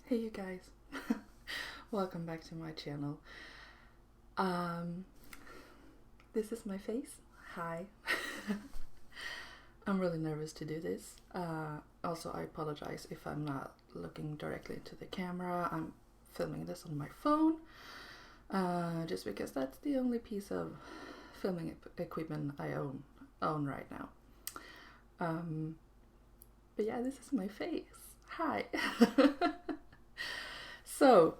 Hey you guys, welcome back to my channel. This is my face. Hi. I'm really nervous to do this. Also, I apologize if I'm not looking directly into the camera. I'm filming this on my phone, just because that's the only piece of filming equipment I own right now. But yeah, this is my face. Hi. So,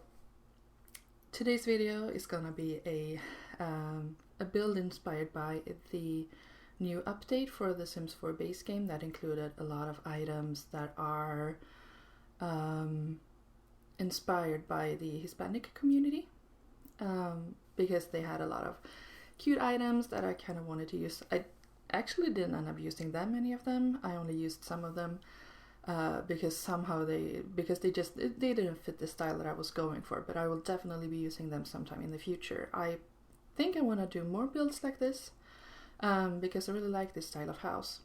today's video is gonna be a build inspired by the new update for the Sims 4 base game that included a lot of items that are inspired by the Hispanic community, because they had a lot of cute items that I kind of wanted to use. I actually didn't end up using that many of them. I only used some of them. Because somehow they didn't fit the style that I was going for, but I will definitely be using them sometime in the future. I think I want to do more builds like this, because I really like this style of house.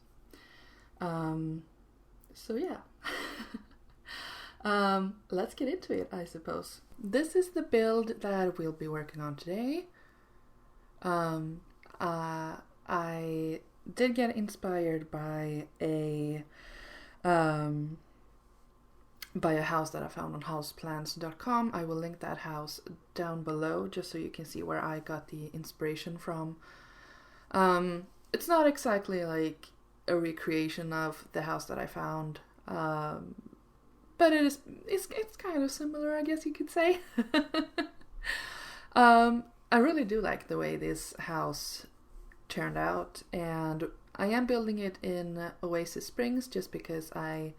So yeah. Let's get into it, I suppose. This is the build that we'll be working on today. I did get inspired by a house that I found on houseplans.com. I will link that house down below just so you can see where I got the inspiration from. It's not exactly like a recreation of the house that I found, but it's kind of similar, I guess you could say. I really do like the way this house turned out, and I am building it in Oasis Springs just because I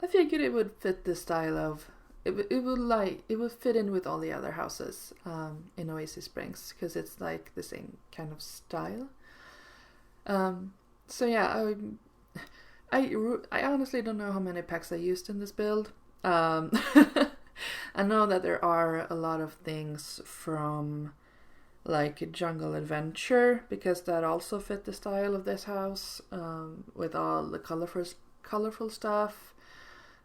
figured it would fit the style of it would fit in with all the other houses in Oasis Springs, because it's like the same kind of style. So yeah, I honestly don't know how many packs I used in this build. I know that there are a lot of things from like Jungle Adventure, because that also fit the style of this house, with all the colorful stuff.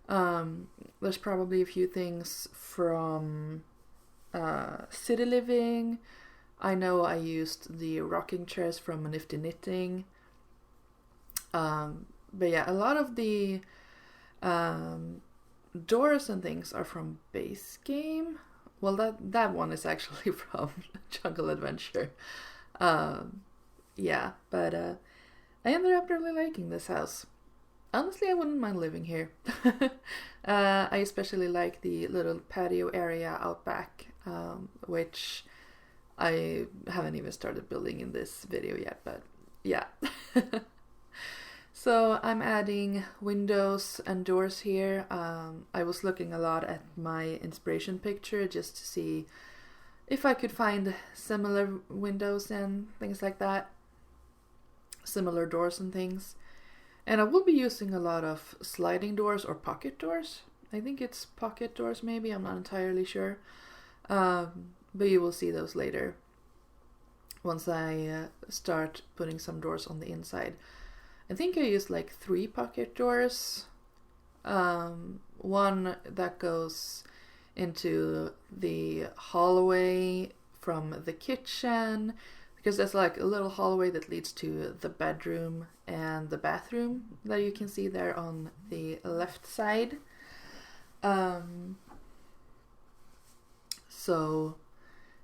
There's probably a few things from City Living. I know I used the rocking chairs from Nifty Knitting. But yeah, a lot of the doors and things are from base game. Well, that one is actually from Jungle Adventure. Yeah, but I ended up really liking this house. Honestly, I wouldn't mind living here. I especially like the little patio area out back, which I haven't even started building in this video yet, but yeah. So I'm adding windows and doors here. I was looking a lot at my inspiration picture just to see if I could find similar windows and things like that. Similar doors and things. And I will be using a lot of sliding doors or pocket doors. I think it's pocket doors maybe, I'm not entirely sure. But you will see those later once I start putting some doors on the inside. I think I used like 3 pocket doors. One that goes into the hallway from the kitchen, because there's like a little hallway that leads to the bedroom and the bathroom that you can see there on the left side. So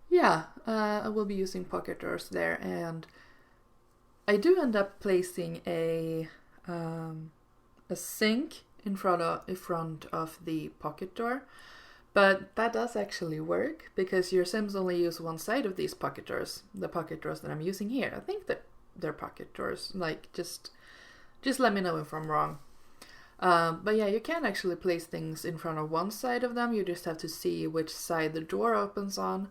yeah, I will be using pocket doors there, and I do end up placing a sink in front of the pocket door, but that does actually work because your Sims only use one side of these pocket doors. The pocket doors that I'm using here, I think that they're pocket doors. Like just let me know if I'm wrong. But yeah, you can actually place things in front of one side of them. You just have to see which side the door opens on.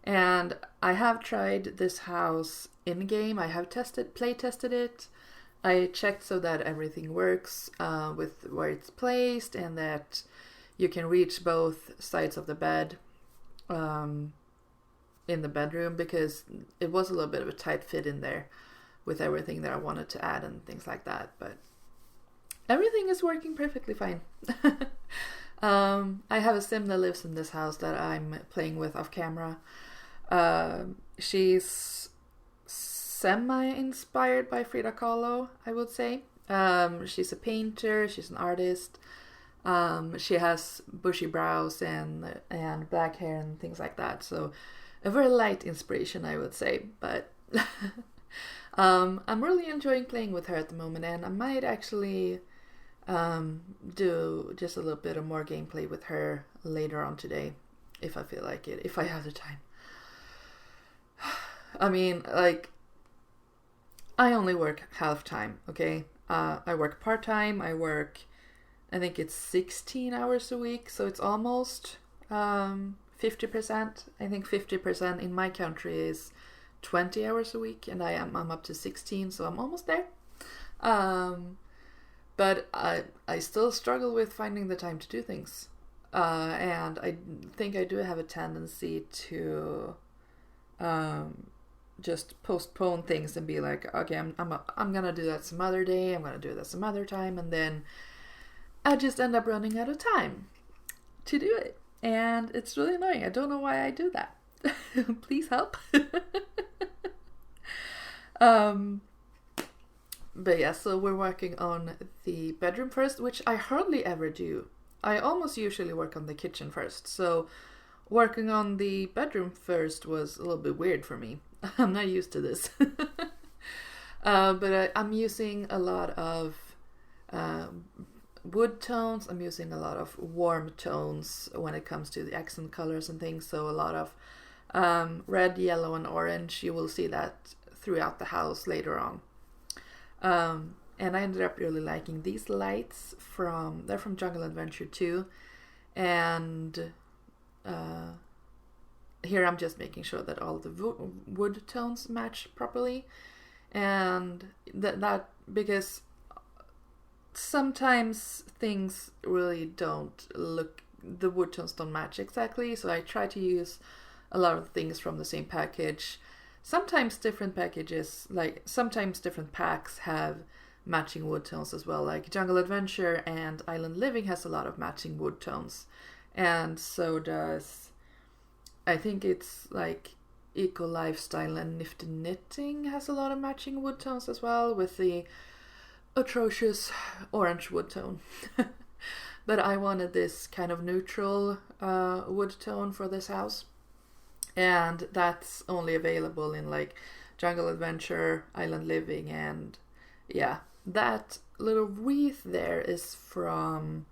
And I have tried this house in game. I have play tested it. I checked so that everything works with where it's placed, and that you can reach both sides of the bed in the bedroom, because it was a little bit of a tight fit in there with everything that I wanted to add and things like that. But everything is working perfectly fine. I have a sim that lives in this house that I'm playing with off camera. She's semi-inspired by Frida Kahlo, I would say. She's a painter, she's an artist. She has bushy brows and black hair and things like that. So a very light inspiration, I would say. But I'm really enjoying playing with her at the moment, and I might actually do just a little bit of more gameplay with her later on today, if I feel like it, if I have the time. I mean, like, I only work half time, okay? I work part-time, I think it's 16 hours a week, so it's almost 50%. I think 50% in my country is 20 hours a week, and I'm up to 16, so I'm almost there. But I still struggle with finding the time to do things. And I think I do have a tendency to just postpone things and be like, okay, I'm gonna do that some other day, I'm gonna do that some other time, and then I just end up running out of time to do it. And it's really annoying. I don't know why I do that. Please help. But yeah, so we're working on the bedroom first, which I hardly ever do. I almost usually work on the kitchen first. So working on the bedroom first was a little bit weird for me. I'm not used to this. But I'm using a lot of wood tones. I'm using a lot of warm tones when it comes to the accent colors and things. So a lot of red, yellow, and orange. You will see that throughout the house later on. And I ended up really liking these lights they're from Jungle Adventure 2. And here I'm just making sure that all the wood tones match properly. And that because sometimes things really don't the wood tones don't match exactly, so I try to use a lot of things from the same package. Sometimes different packages, like sometimes different packs have matching wood tones as well, like Jungle Adventure and Island Living has a lot of matching wood tones, and so does, I think it's like Eco Lifestyle and Nifty Knitting has a lot of matching wood tones as well, with the atrocious orange wood tone. But I wanted this kind of neutral wood tone for this house, and that's only available in like Jungle Adventure, Island Living, and yeah, that little wreath there is from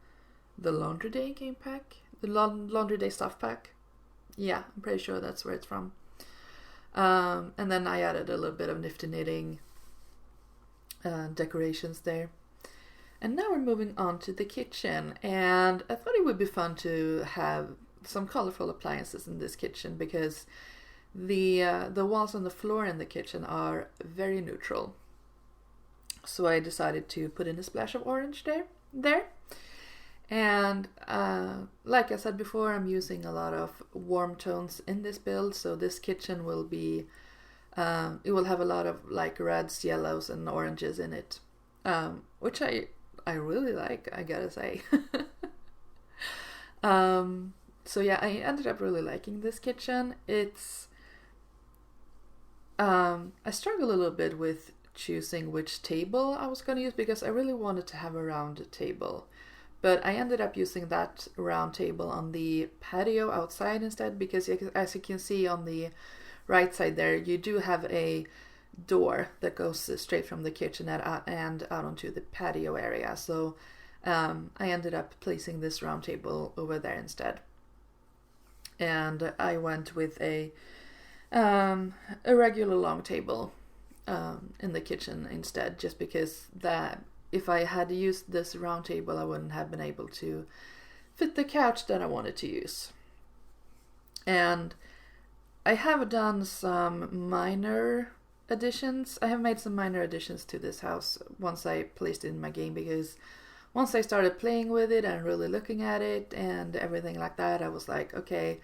the Laundry Day game pack, the Laundry Day stuff pack. Yeah, I'm pretty sure that's where it's from. And then I added a little bit of Nifty Knitting decorations there. And now we're moving on to the kitchen, and I thought it would be fun to have some colorful appliances in this kitchen because the walls and the floor in the kitchen are very neutral. So I decided to put in a splash of orange there. And like I said before, I'm using a lot of warm tones in this build, so this kitchen will be it will have a lot of like reds, yellows, and oranges in it, which I really like, I gotta say. So yeah, I ended up really liking this kitchen. It's I struggle a little bit with choosing which table I was gonna use because I really wanted to have a round table. But I ended up using that round table on the patio outside instead because, as you can see on the right side there, you do have a door that goes straight from the kitchen and out onto the patio area. So I ended up placing this round table over there instead. And I went with a regular long table in the kitchen instead, just because that if I had used this round table, I wouldn't have been able to fit the couch that I wanted to use. And I have done some minor additions. I have made some minor additions to this house once I placed it in my game, because once I started playing with it and really looking at it and everything like that, I was like, okay,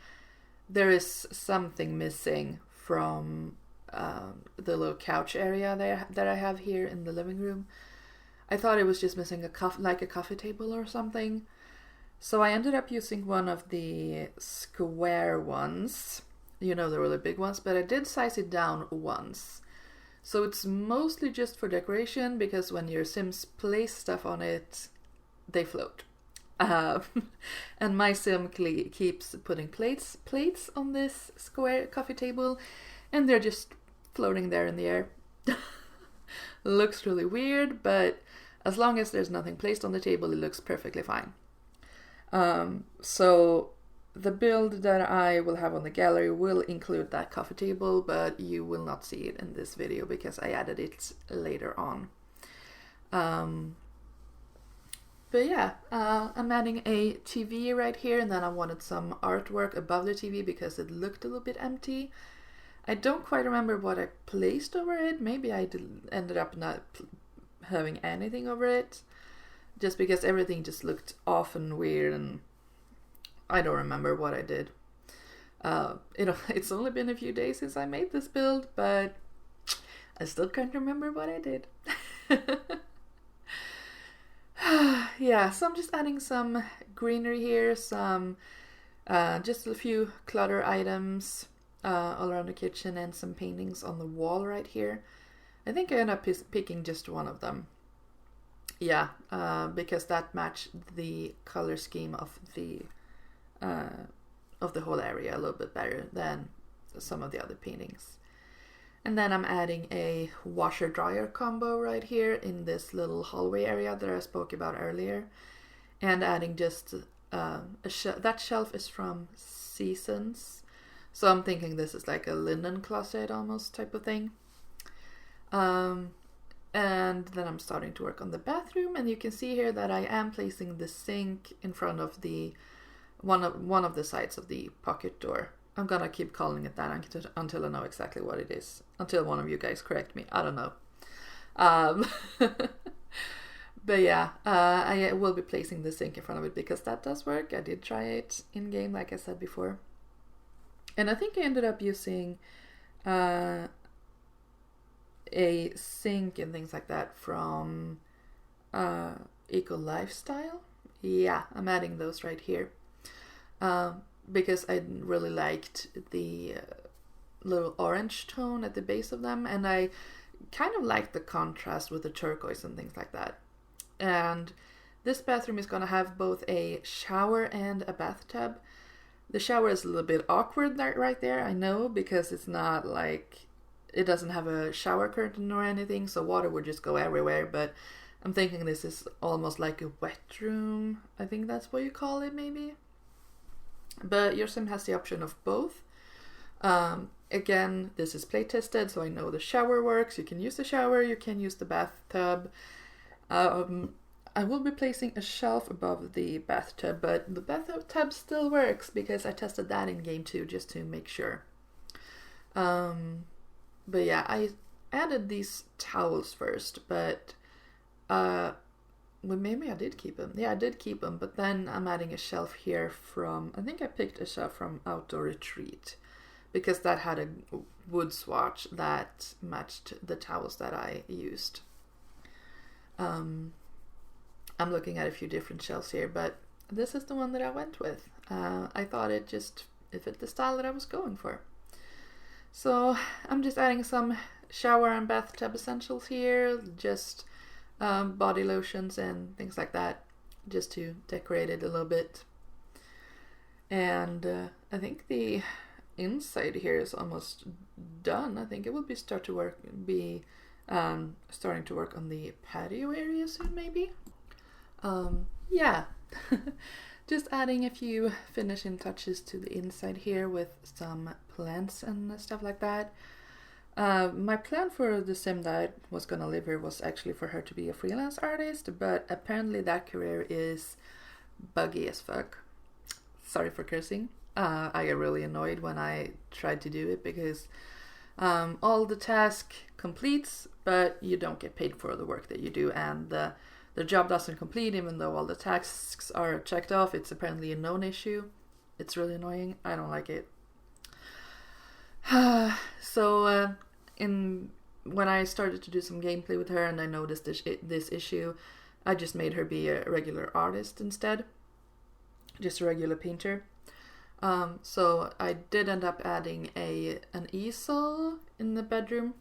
there is something missing from the little couch area there that I have here in the living room. I thought it was just missing a coffee table or something. So I ended up using one of the square ones, the really big ones, but I did size it down once. So it's mostly just for decoration, because when your Sims place stuff on it, they float. And my Sim keeps putting plates on this square coffee table, and they're just floating there in the air. Looks really weird, but as long as there's nothing placed on the table, it looks perfectly fine. So the build that I will have on the gallery will include that coffee table, but you will not see it in this video because I added it later on. But yeah, I'm adding a TV right here, and then I wanted some artwork above the TV because it looked a little bit empty. I don't quite remember what I placed over it. Maybe I ended up not having anything over it, just because everything just looked off and weird, and I don't remember what I did. It's only been a few days since I made this build, but I still can't remember what I did. Yeah, so I'm just adding some greenery here, some just a few clutter items all around the kitchen, and some paintings on the wall right here. I think I end up picking just one of them. Yeah, because that matched the color scheme of the whole area a little bit better than some of the other paintings. And then I'm adding a washer-dryer combo right here in this little hallway area that I spoke about earlier. And adding just that shelf is from Seasons. So I'm thinking this is like a linen closet almost type of thing. And then I'm starting to work on the bathroom, and you can see here that I am placing the sink in front of the one of the sides of the pocket door. I'm gonna keep calling it that until I know exactly what it is. Until one of you guys correct me. I don't know. But yeah, I will be placing the sink in front of it because that does work. I did try it in game, like I said before. And I think I ended up using a sink and things like that from Eco Lifestyle. Yeah, I'm adding those right here. Because I really liked the little orange tone at the base of them, and I kind of liked the contrast with the turquoise and things like that. And this bathroom is going to have both a shower and a bathtub. The shower is a little bit awkward right there, I know, because it's not like, it doesn't have a shower curtain or anything, so water would just go everywhere, but I'm thinking this is almost like a wet room. I think that's what you call it, maybe. But your sim has the option of both. Again, this is play tested, so I know the shower works. You can use the shower, you can use the bathtub. I will be placing a shelf above the bathtub, but the bathtub still works because I tested that in game 2 just to make sure. But yeah, I added these towels first, but well, maybe I did keep them. Yeah, I did keep them, but then I'm adding a shelf here from, I think I picked a shelf from Outdoor Retreat because that had a wood swatch that matched the towels that I used. I'm looking at a few different shelves here, but this is the one that I went with. I thought it fit the style that I was going for. So I'm just adding some shower and bathtub essentials here, just body lotions and things like that, just to decorate it a little bit. And I think the inside here is almost done. I think it will be starting to work on the patio area soon, maybe. Yeah, just adding a few finishing touches to the inside here with some plants and stuff like that. My plan for the sim that was gonna live here was actually for her to be a freelance artist, but apparently that career is buggy as fuck. Sorry for cursing. I get really annoyed when I tried to do it because all the task completes, but you don't get paid for the work that you do, and the job doesn't complete even though all the tasks are checked off. It's apparently a known issue. It's really annoying. I don't like it. So when I started to do some gameplay with her and I noticed this issue, I just made her be a regular artist instead. just a regular painter. So I did end up adding an easel in the bedroom.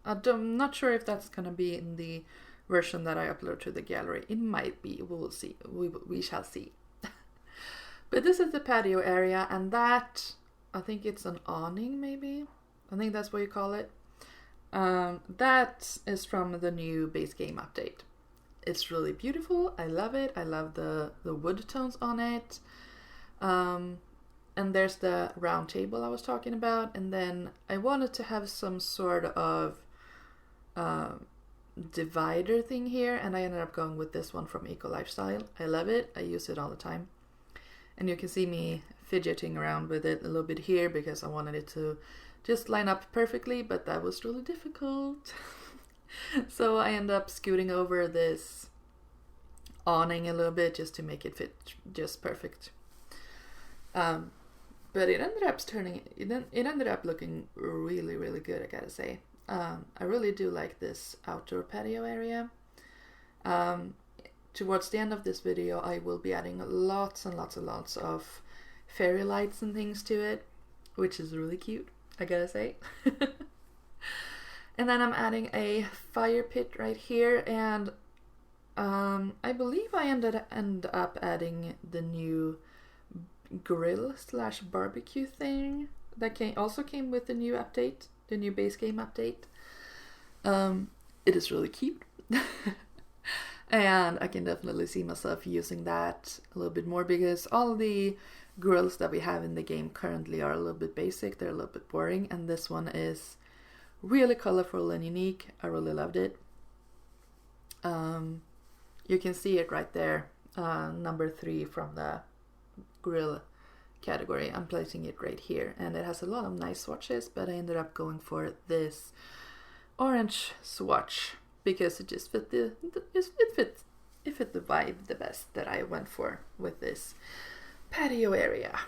I'm not sure if that's gonna be in the version that I upload to the gallery. It might be. We will see. We shall see. But this is the patio area, and that, I think it's an awning, maybe. I think that's what you call it. That is from the new base game update. It's really beautiful. I love it. I love the wood tones on it. And there's the round table I was talking about. And then I wanted to have some sort of divider thing here. And I ended up going with this one from Eco Lifestyle. I love it. I use it all the time. And you can see me fidgeting around with it a little bit here because I wanted it to just line up perfectly. But that was really difficult. So I end up scooting over this awning a little bit just to make it fit just perfect. But it ended up looking really, really good, I gotta say. I really do like this outdoor patio area. Towards the end of this video, I will be adding lots and lots and lots of fairy lights and things to it, which is really cute, I gotta say. And then I'm adding a fire pit right here, and I believe I end up adding the new grill/barbecue thing that also came with the new update, the new base game update. It is really cute. And I can definitely see myself using that a little bit more because all the grills that we have in the game currently are a little bit basic, they're a little bit boring, and this one is really colorful and unique. I really loved it. You can see it right there, number 3 from the grill category. I'm placing it right here, and it has a lot of nice swatches, but I ended up going for this orange swatch because it just fit it fit the vibe the best that I went for with this patio area.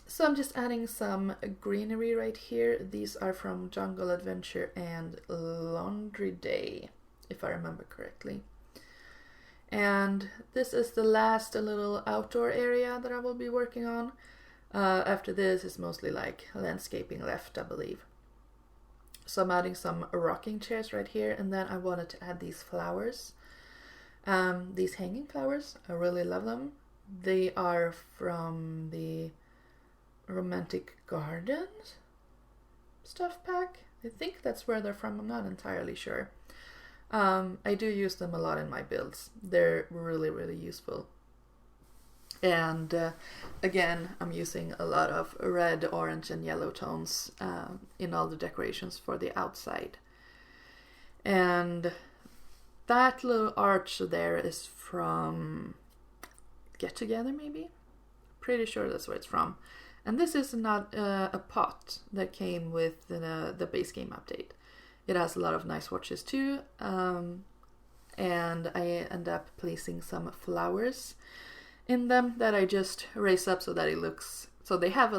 So I'm just adding some greenery right here. These are from Jungle Adventure and Laundry Day, if I remember correctly. And this is the last little outdoor area that I will be working on. After this is mostly like landscaping left, I believe. So I'm adding some rocking chairs right here, and then I wanted to add these flowers. These hanging flowers, I really love them. They are from the Romantic Gardens stuff pack. I think that's where they're from, I'm not entirely sure. I do use them a lot in my builds. They're really, really useful. And again, I'm using a lot of red, orange, and yellow tones in all the decorations for the outside. And that little arch there is from Get Together, maybe? Pretty sure that's where it's from. And this is not a pot that came with the base game update. It has a lot of nice swatches too. And I end up placing some flowers in them that I just raise up so that it looks, so they have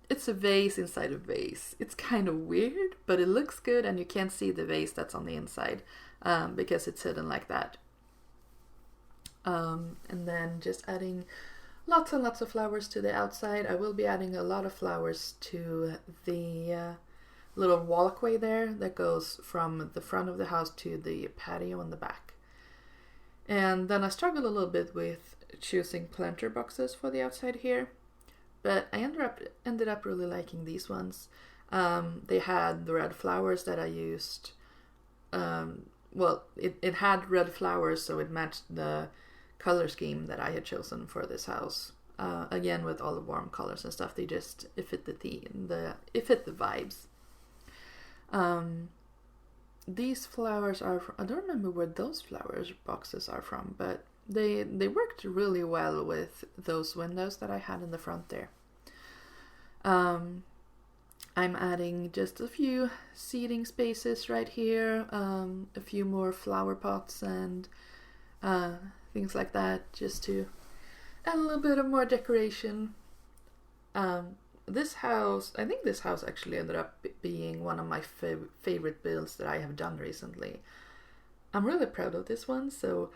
it's a vase inside a vase. It's kind of weird, but it looks good, and you can't see the vase that's on the inside because it's hidden like that. And then just adding lots and lots of flowers to the outside. I will be adding a lot of flowers to the little walkway there that goes from the front of the house to the patio in the back. And then I struggled a little bit with choosing planter boxes for the outside here, but I ended up really liking these ones. They had the red flowers that I used. It had red flowers, so it matched the color scheme that I had chosen for this house. Again, with all the warm colors and stuff, it fit the theme, it fit the vibes. These flowers are from, I don't remember where those flowers boxes are from, but they worked really well with those windows that I had in the front there. I'm adding just a few seating spaces right here, a few more flower pots and things like that, just to add a little bit of more decoration. This house actually ended up being one of my favorite builds that I have done recently. I'm really proud of this one, so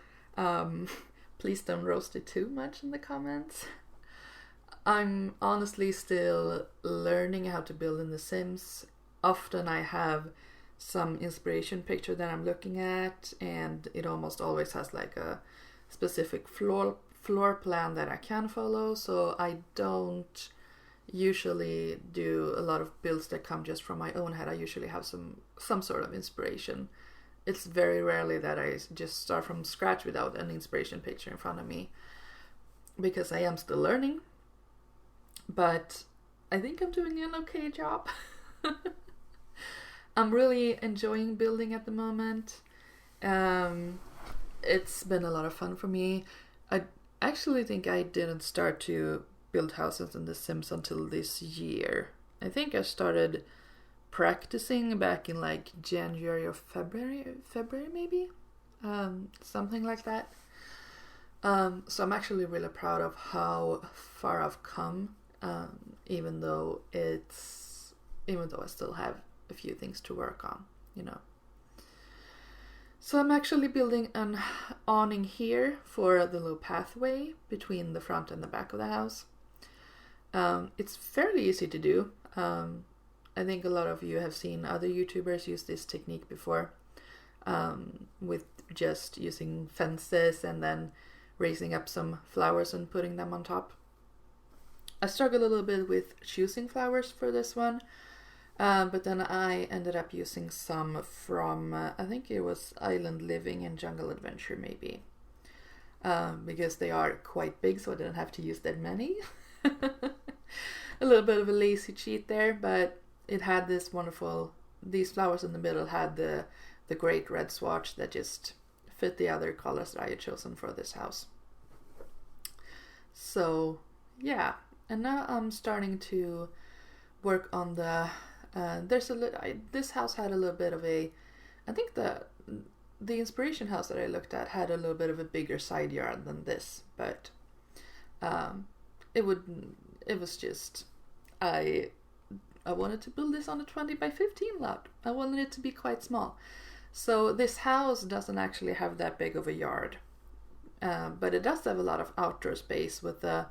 Please don't roast it too much in the comments. I'm honestly still learning how to build in The Sims. Often I have some inspiration picture that I'm looking at, and it almost always has like a specific floor plan that I can follow, so I don't usually do a lot of builds that come just from my own head. I usually have some sort of inspiration. It's very rarely that I just start from scratch without an inspiration picture in front of me, because I am still learning, but I think I'm doing an okay job. I'm really enjoying building at the moment. It's been a lot of fun for me. I actually think I didn't start to build houses in The Sims until this year. I think I started practicing back in like January or February maybe, something like that. So I'm actually really proud of how far I've come, even though I still have a few things to work on, you know. So I'm actually building an awning here for the little pathway between the front and the back of the house. It's fairly easy to do. I think a lot of you have seen other YouTubers use this technique before, with just using fences and then raising up some flowers and putting them on top. I struggled a little bit with choosing flowers for this one, but then I ended up using some from, I think it was Island Living and Jungle Adventure maybe, because they are quite big, so I didn't have to use that many. A little bit of a lazy cheat there, but it had this wonderful, these flowers in the middle had the great red swatch that just fit the other colors that I had chosen for this house. So yeah, and now I'm starting to work on the this house had a little bit of a, I think the inspiration house that I looked at had a little bit of a bigger side yard than this, but it was just, I wanted to build this on a 20 by 15 lot. I wanted it to be quite small. So this house doesn't actually have that big of a yard, but it does have a lot of outdoor space with the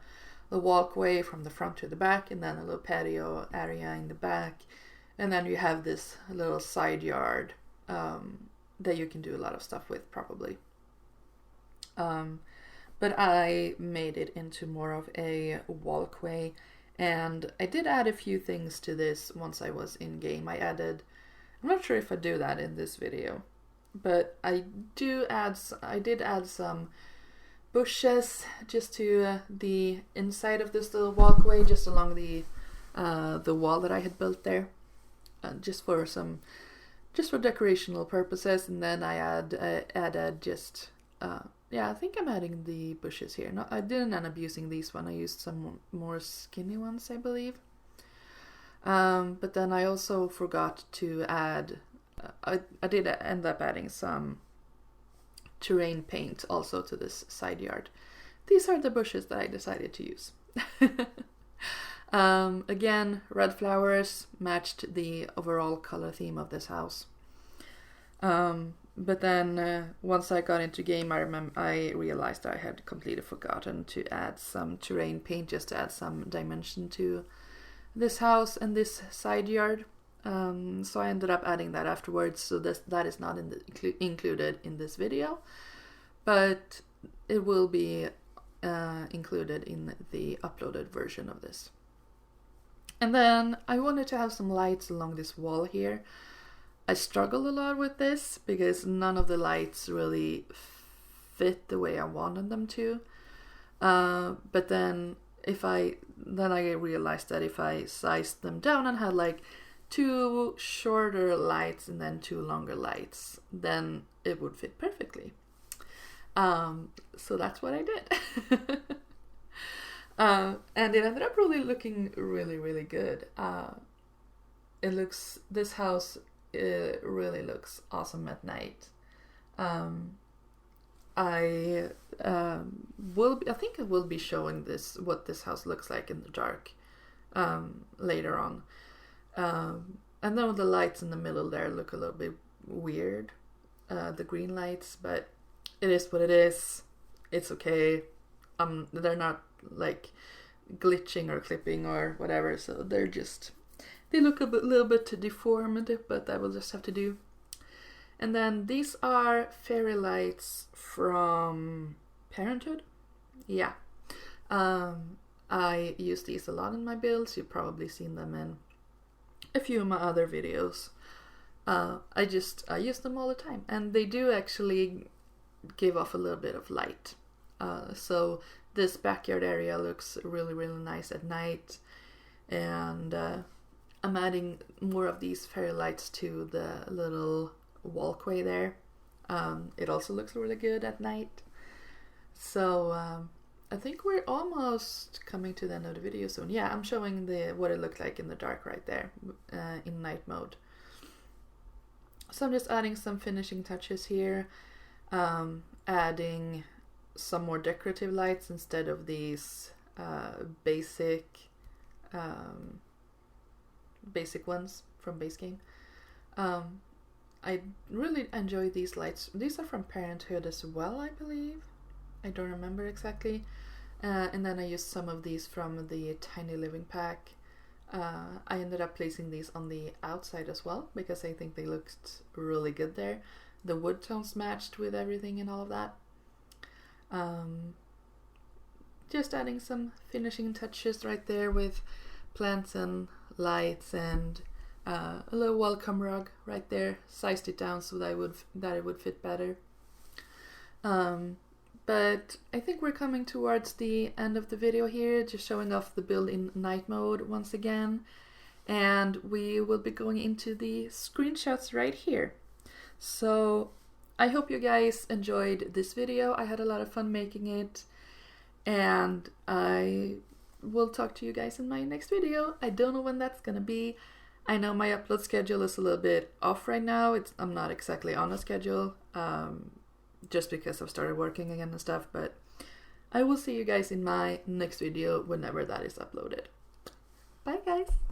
walkway from the front to the back, and then a little patio area in the back, and then you have this little side yard that you can do a lot of stuff with probably. But I made it into more of a walkway, and I did add a few things to this once I was in game. I'm not sure if I do that in this video, but I did add some bushes just to the inside of this little walkway, just along the wall that I had built there, just for decorational purposes. And then I added just I think I'm adding the bushes here. No, I didn't end up using these one. I used some more skinny ones, I believe. But then I also forgot to add, I did end up adding some terrain paint also to this side yard. These are the bushes that I decided to use. Again, red flowers matched the overall color theme of this house. But then once I got into game, I realized I had completely forgotten to add some terrain paint, just to add some dimension to this house and this side yard. So I ended up adding that afterwards, so that is not included in this video, but it will be included in the uploaded version of this. And then I wanted to have some lights along this wall here. I struggled a lot with this because none of the lights really fit the way I wanted them to. But then I realized that if I sized them down and had like 2 shorter lights and then 2 longer lights, then it would fit perfectly. So that's what I did. And it ended up really looking really, really good. This house really looks awesome at night. I think I will be showing what this house looks like in the dark later on. And then the lights in the middle there look a little bit weird, the green lights, but it is what it is. it's okay. They're not like glitching or clipping or whatever, so they look a little bit deformed, but that will just have to do. And then these are fairy lights from Parenthood. Yeah. I use these a lot in my builds. You've probably seen them in a few of my other videos. I use them all the time, and they do actually give off a little bit of light. So this backyard area looks really, really nice at night, and I'm adding more of these fairy lights to the little walkway there. It also looks really good at night. So I think we're almost coming to the end of the video soon. Yeah, I'm showing what it looked like in the dark right there in night mode. So I'm just adding some finishing touches here, adding some more decorative lights instead of these basic ones from base game. I really enjoy these lights. These are from Parenthood as well, I believe. I don't remember exactly. And then I used some of these from the Tiny Living pack. I ended up placing these on the outside as well because I think they looked really good there. The wood tones matched with everything and all of that. Just adding some finishing touches right there with plants and lights, and a little welcome rug right there. Sized it down so that it would fit better. But I think we're coming towards the end of the video here, just showing off the build in night mode once again. And we will be going into the screenshots right here. So I hope you guys enjoyed this video. I had a lot of fun making it. And I will talk to you guys in my next video. I don't know when that's gonna be. I know my upload schedule is a little bit off right now. I'm not exactly on a schedule. Just because I've started working again and stuff, but I will see you guys in my next video whenever that is uploaded. Bye guys!